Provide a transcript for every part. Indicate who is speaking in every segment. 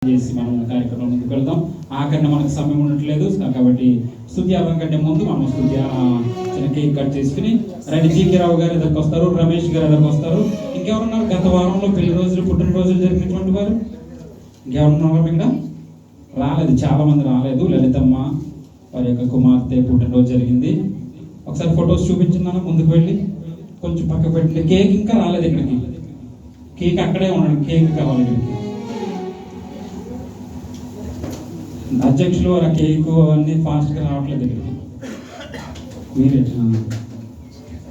Speaker 1: చేసి మనం కార్యక్రమం ముందుకు వెళ్దాం. ఆఖరిన మనకు సమయం ఉండట్లేదు కాబట్టి స్తుతి ఆరాధన కంటే ముందు మనం చిన్న కేక్ కట్ చేసుకుని రండి. జీకే రావు గారు ఎదురుకు వస్తారు, రమేష్ గారు ఎదురుకు వస్తారు. ఇంకెవరున్నారు గత వారంలో పెళ్లి రోజులు పుట్టినరోజులు జరిగినటువంటి వారు? ఇంకెవరున్నారు ఇక్కడ? రాలేదు, చాలా మంది రాలేదు. లలితమ్మ వారి యొక్క కుమార్తె పుట్టినరోజు జరిగింది. ఒకసారి ఫొటోస్ చూపించిందన్న ముందుకు వెళ్ళి కొంచెం పక్క పెట్టండి. కేక్ ఇంకా రాలేదు ఇక్కడికి, కేక్ అక్కడే ఉండండి, కేక్ కావాలి ఇక్కడికి. అధ్యక్షులు ఆ కేక్ అన్ని ఫాస్ట్గా రావట్లేదు ఇక్కడికి. మీరే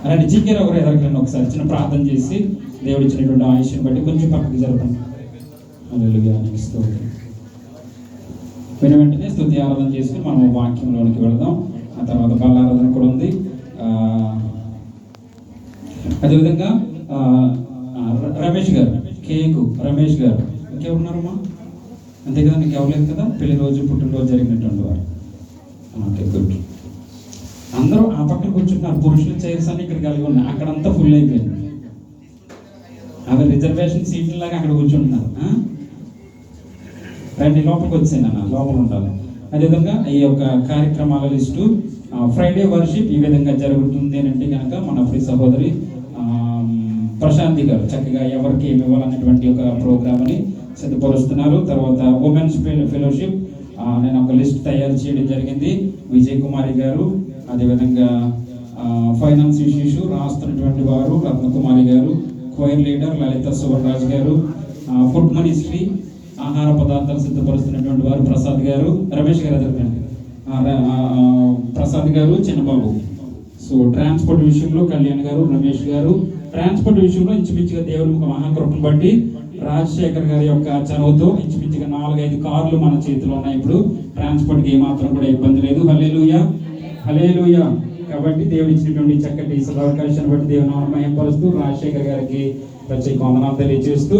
Speaker 1: అలాంటి జీకే రావు గారు ఎదరకండి. ఒకసారి చిన్న ప్రార్థన చేసి దేవుడు ఇచ్చినటువంటి ఆయుష్ని బట్టి కొంచెం పక్కకి జరపండి. వెంటనే స్తుతి ఆరాధన చేసుకుని మనం వాక్యంలోనికి వెళదాం. ఆ తర్వాత బల్లారాధన కూడా ఉంది. అదేవిధంగా రమేష్ గారు, కేకు రమేష్ గారు ఇంకెవరున్నారమ్మా? అంతే కదా, నీకు ఎవరు లేదు కదా పెళ్లి రోజు పుట్టినరోజు జరిగినటువంటి వారు. Okay, good. అందరూ ఆ పక్కన కూర్చుంటున్నారు. పురుషుల చైర్స్ అన్ని ఇక్కడ కలిగి ఉన్నాయి. అక్కడంతా ఫుల్ అయిపోయింది. అవి రిజర్వేషన్ సీట్ల లాగా అక్కడ కూర్చుంటున్నారు. రండి, లోపలికి వచ్చాను, లోపల ఉండాలి. అదేవిధంగా ఈ యొక్క కార్యక్రమాల లిస్టు ఫ్రైడే వర్షిప్ ఈ విధంగా జరుగుతుంది అంటే కనుక మన ప్రియ సహోదరి ప్రశాంతి గారు చక్కగా ఎవరికి ఏమి ఇవ్వాలన్నటువంటి ఒక ప్రోగ్రామ్ని సిద్ధపరుస్తున్నారు. తర్వాత ఉమెన్స్ ఫెలోషిప్ నేను ఒక లిస్ట్ తయారు చేయడం జరిగింది. విజయ్ కుమారి గారు, అదేవిధంగా ఫైనాన్స్ ఇష్యూస్ రాస్తున్నటువంటి వారు రత్నకుమారి గారు, క్వైర్ లీడర్ లలిత సువర్రాజ్ గారు, ఫుడ్ మినిస్ట్రీ ఆహార పదార్థాలు సిద్ధపరుస్తున్నటువంటి వారు ప్రసాద్ గారు, రమేష్ గారు ఎదుర్కొండి, ప్రసాద్ గారు, చిన్నబాబు. సో ట్రాన్స్పోర్ట్ విషయంలో కళ్యాణ్ గారు, రమేష్ గారు. ట్రాన్స్పోర్ట్ విషయంలో ఇంచుమించుగా దేవుని మహాకృపను బట్టి రాజశేఖర్ గారి యొక్క చనువుతో ఇంచుమించుగా 4-5 కార్లు మన చేతిలో ఉన్నాయి. ఇప్పుడు ట్రాన్స్పోర్ట్కి ఏమాత్రం కూడా ఇబ్బంది లేదు. హల్లెలూయా, హల్లెలూయా. కాబట్టి దేవుడు ఇచ్చినటువంటి చక్కటి అవకాశాన్ని బట్టి దేవుని మహిమపరుస్తూ రాజశేఖర్ గారికి ప్రత్యేక వందనాలు తెలియజేస్తూ,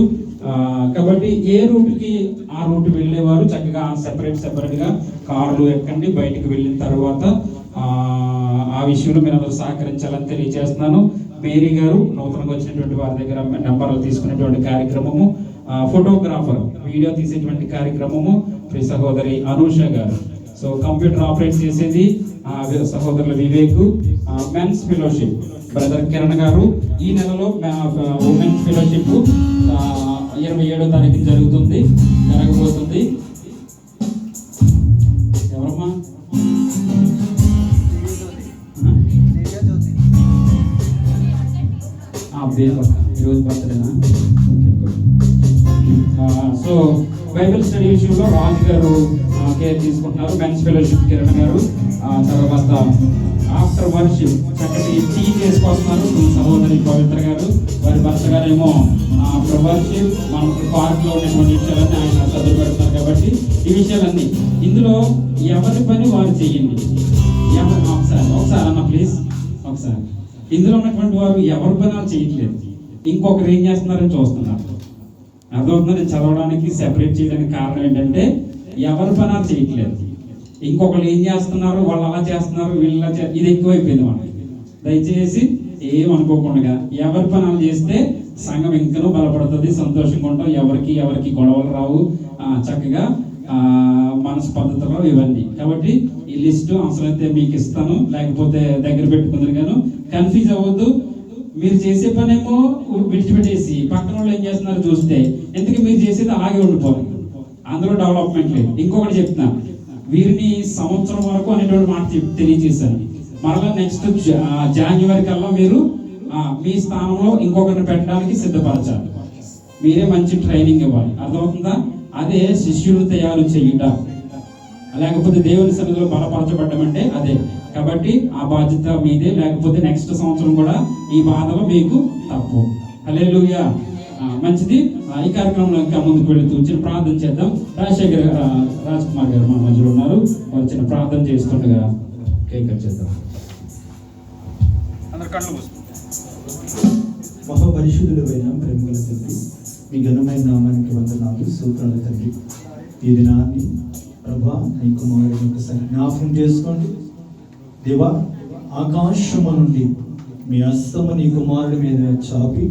Speaker 1: కాబట్టి ఏ రూట్కి ఆ రూట్ వెళ్ళేవారు చక్కగా సెపరేట్గా కార్లు ఎక్కండి. బయటకు వెళ్ళిన తర్వాత ఆ విషయంలో మీరు అందరూ సహకరించాలని తెలియజేస్తున్నాను. మేరీ గారు నూతనంగా వచ్చినటువంటి వారి దగ్గర నెంబర్లు తీసుకునేటువంటి కార్యక్రమము, ఫోటోగ్రాఫర్ వీడియో తీసేటువంటి కార్యక్రమము ప్రియ సహోదరి అనూష గారు. సో కంప్యూటర్ ఆపరేట్ చేసేది సహోదరుల Vivek. Men's fellowship brother Kiran garu. ఈ నెలలో ఉమెన్స్ ఫెలోషిప్ 27వ తారీఖు జరగబోతుంది. ఎవరమ్మా? ఈరోజు బర్త్డేనా? సో బైబిల్ స్టడీ విషయంలో రాజు గారు కేర్ తీసుకుంటున్నారు. మెన్స్ ఫెలోషిప్ కిరణ్ గారు. తర్వాత ఆఫ్టర్ వర్షిప్ చక్కటి టీ చేసుకొస్తున్నారు సహోదరి పవిత్ర గారు. వారి భర్త గారేమో ఆఫ్టర్ వర్షిప్ మనకు పార్క్లో ఉన్నటువంటి విషయాలన్నీ ఆయన చదువు పెడుతున్నారు. కాబట్టి ఈ విషయాలన్నీ ఇందులో ఎవరి పని వారు చెయ్యండి. ఒకసారి అన్న ప్లీజ్, ఒకసారి ఇందులో ఉన్నటువంటి వారు ఎవరి పని వాళ్ళు చేయట్లేదు. ఇంకొకరు ఏం చేస్తున్నారని చూస్తున్నారు. అర్థమవుతుందని చదవడానికి సెపరేట్ చేయడానికి కారణం ఏంటంటే ఎవరి పని వాళ్ళు చేయట్లేదు. ఇంకొకరు ఏం చేస్తున్నారు, వాళ్ళు అలా చేస్తున్నారు, వీళ్ళు ఇది ఎక్కువైపోయింది మనకి. దయచేసి ఏమనుకోకుండా ఎవరి పని వాళ్ళు చేస్తే సంఘం ఇంకనూ బలపడుతుంది, సంతోషంగా ఉంటాం. ఎవరికి గొడవలు రావు, చక్కగా మనసు పద్ధతిలో ఇవన్నీ. కాబట్టి ఈ లిస్టు అవసరమైతే మీకు ఇస్తాను, లేకపోతే దగ్గర పెట్టుకుందరు గాను. కన్ఫ్యూజ్ అవ్వద్దు. మీరు చేసే పనేమో విడిచిపెట్టేసి పక్కన వాళ్ళు ఏం చేస్తున్నారు చూస్తే ఎందుకు మీరు చేసేది అలాగే ఉండిపోదు, అందులో డెవలప్మెంట్ లేదు. ఇంకొకటి చెప్తున్నా, వీరిని సంవత్సరం వరకు అనేటువంటి మాట తెలియజేశాను. మరలా నెక్స్ట్ జాన్యువరి కల్లా మీరు మీ స్థానంలో ఇంకొకరిని పెట్టడానికి సిద్ధపరచాలి. మీరే మంచి ట్రైనింగ్ ఇవ్వాలి. అర్థమవుతుందా? అదే శిష్యులు తయారు చేయుట, లేకపోతే దేవుని సన్నిధిలో బలపరచబడ్డం అంటే అదే. కాబట్టి ఆ బాధ్యత మీదే, లేకపోతే నెక్స్ట్ సంవత్సరం కూడా ఈ బాధలో మీకు తప్పు. హల్లెలూయా. మంచిది. ఈ కార్యక్రమంలో ఇంకా ముందుకు వెళుతూ చిన్న ప్రార్థన చేద్దాం. రాజశేఖర్ రాజ్ కుమార్ గారు మన మధ్యలో ఉన్నారు. వాళ్ళు చిన్న ప్రార్థన చేస్తుండగా కేక్ కట్ చేద్దాం.
Speaker 2: మహాపరిశుద్ధుడు అయిన ప్రేమగల తండ్రి, మీ ఘనమైన నామానికి వందనాలు, స్తోత్రాలు తండ్రి. ఈ దినాన్ని ప్రభా నీ కుమారుని ఒకసారి జ్ఞాపకం చేసుకోండి దేవా. ఆకాశము నుండి మీ హస్తము నీ కుమారుడి మీద చాపి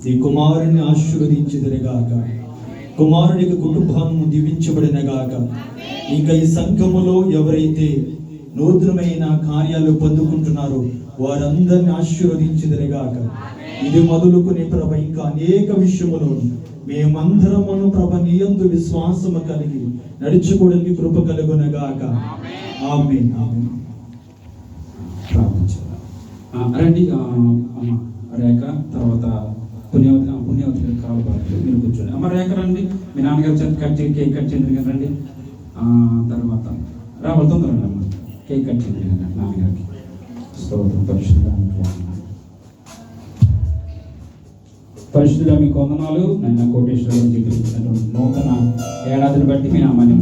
Speaker 2: నీ కుమారుని ఆశీర్వదించుదురుగాక. కుమారునికి కుటుంబం దీవించబడిన గాక. ఇంకా ఈ సంఘములో ఎవరైతే నూతనమైన కార్యాలు పొందుకుంటున్నారో వారందరిని ఆశీర్వదించినది గాక. ఇది మొదలుకునే ప్రభ ఇంకా అనేక విషయములు మేమందరమును ప్రభ నీ యందు విశ్వాసము కలిగి నడుచుకోవడానికి కృప కలుగునగాక. ఆమేన్. ఆమేన్.
Speaker 1: రండి అమ్మ రేఖ, తర్వాత పుణ్యవతి కాలు పడుతుంది, మీరు కూర్చోండి. అమ్మ రేఖ రండి, మీ నాన్నగారు చేతి కేక్ కట్ చేయండి కదా, రండి. తర్వాత రావాలి, తొందరగా అమ్మ కేక్ కట్ చేయండి కదా నాన్నగారికి. పరిశుద్ధుడా మీకు వందనాలు. నన్ను కోటేశ్వరం జీవించినటువంటి నూతన ఏడాదిని బట్టి మీ నామాన్ని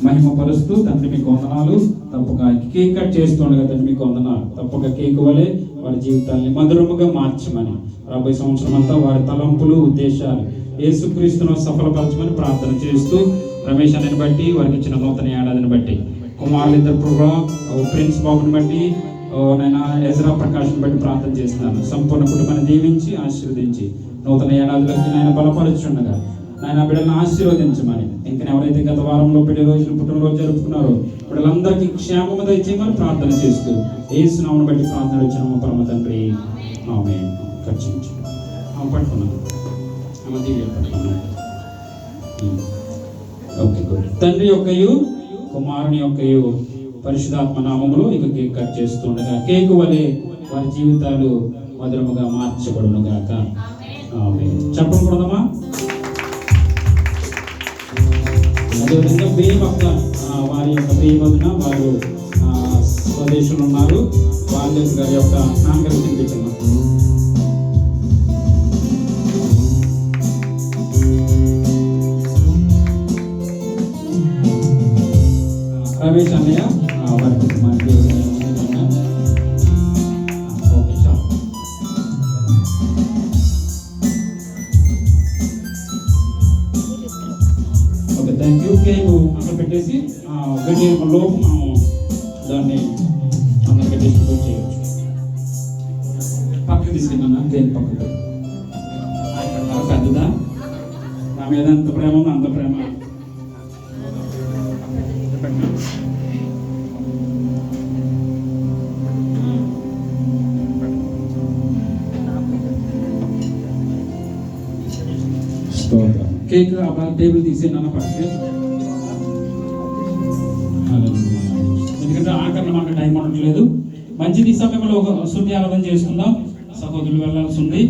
Speaker 1: మహిమపరుస్తూ తండ్రి మీకు వందనాలు. తప్పక కేక్ కట్ చేస్తుండగా తండ్రి మీకు వందనాలు. తప్పక కేక్ వలె వారి జీవితాన్ని మధురముగా మార్చమని, రాబోయే సంవత్సరం అంతా వారి తలంపులు ఉద్దేశాలు యేసుక్రీస్తును సఫలపరచమని ప్రార్థన చేస్తూ, రమేష్ అన్నని బట్టి వారికి ఇచ్చిన నూతన ఏడాదిని బట్టి, కుమారులు ఇద్దరు ప్రభా ప్రిన్స్ బాబుని బట్టి, నేను ఎజ్రా ప్రకాష్ని బట్టి ప్రార్థన చేస్తున్నాను. సంపూర్ణ కుటుంబాన్ని దీవించి ఆశీర్వదించి నూతన ఏడాదిలోకి ఆయన బలపరుచుండగా నాయన బిడ్డలను ఆశీర్వదించమని, ఇంకా ఎవరైతే గత వారంలో పుట్టినరోజు జరుపుకున్నారో బిడ్డలందరికీ క్షేమము దయచేయమని ప్రార్థన చేస్తూ యేసు నామమును బట్టి ప్రార్థన వచ్చిన పరమ తండ్రి ఆమేన్. ఖర్చించు పట్టుకున్నాను పట్టుకున్నాను. Okay good. తండ్రి యొక్కయు కుమారుని యొక్కయు పరిశుద్ధాత్మ నామములో ఇక కేక్ కట్ చేస్తుండగా కేక్ వలె వారి జీవితాలు మధురముగా మార్చబడును గాక. ఆమేన్. చెప్పకూడదమ్మా. అదేవిధంగా బేమక్క వారి యొక్క ప్రియవదిన వారు స్వదేశంలో ఉన్నారు. వాళ్ళ గారి యొక్క నాన్నగారు తినిపించమ్మా. రమేష్ అన్నయ్య వారికి మనకి ఓకే చాలు. Okay thank you. కేక్ అక్కడ పెట్టేసి గడి లోపు మనం దాన్ని అందరు పెట్టేసి చేయవచ్చు. పక్కకు తీసుకెళ్ళినా కేక్ పక్కకు పెద్దదా, నా మీద ఎంత ప్రేమ ఉందో అంత ప్రేమ. కేక్ టేబుల్ తీసేనా పక్కకి, ఎందుకంటే ఆఖరణ మాకు టైం ఉండట్లేదు. మంచిది సమయంలో ఒక శృతి ఆరాధన చేసుకుందాం. సహోదరులు వెళ్ళాల్సి ఉంది.